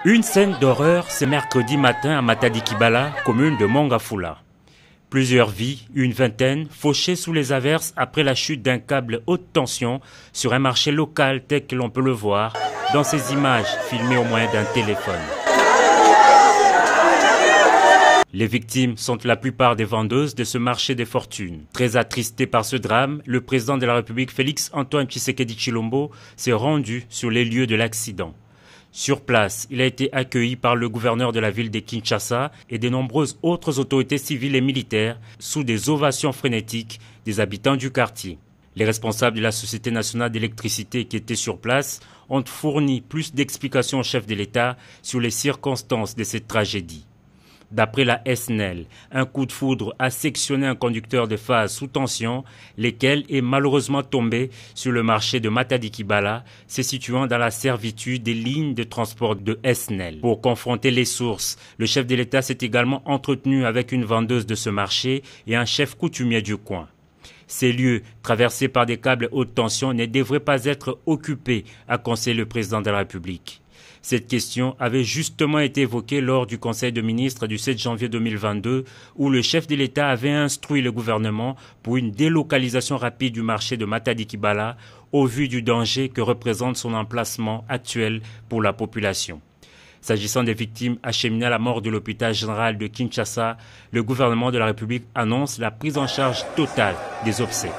Une scène d'horreur ce mercredi matin à Matadi-Kibala, commune de Mongafula. Plusieurs vies, une vingtaine, fauchées sous les averses après la chute d'un câble haute tension sur un marché local tel que l'on peut le voir dans ces images filmées au moyen d'un téléphone. Les victimes sont la plupart des vendeuses de ce marché des fortunes. Très attristé par ce drame, le président de la République, Félix-Antoine Tshisekedi Tshilombo, s'est rendu sur les lieux de l'accident. Sur place, il a été accueilli par le gouverneur de la ville de Kinshasa et de nombreuses autres autorités civiles et militaires sous des ovations frénétiques des habitants du quartier. Les responsables de la Société nationale d'électricité qui étaient sur place ont fourni plus d'explications au chef de l'État sur les circonstances de cette tragédie. D'après la SNEL, un coup de foudre a sectionné un conducteur de phase sous tension, lequel est malheureusement tombé sur le marché de Matadi-Kibala, se situant dans la servitude des lignes de transport de SNEL. Pour confronter les sources, le chef de l'État s'est également entretenu avec une vendeuse de ce marché et un chef coutumier du coin. Ces lieux, traversés par des câbles haute tension, ne devraient pas être occupés, a conseillé le président de la République. Cette question avait justement été évoquée lors du Conseil de ministres du 7 janvier 2022 où le chef de l'État avait instruit le gouvernement pour une délocalisation rapide du marché de Matadi-Kibala au vu du danger que représente son emplacement actuel pour la population. S'agissant des victimes acheminées à la mort de l'hôpital général de Kinshasa, le gouvernement de la République annonce la prise en charge totale des obsèques.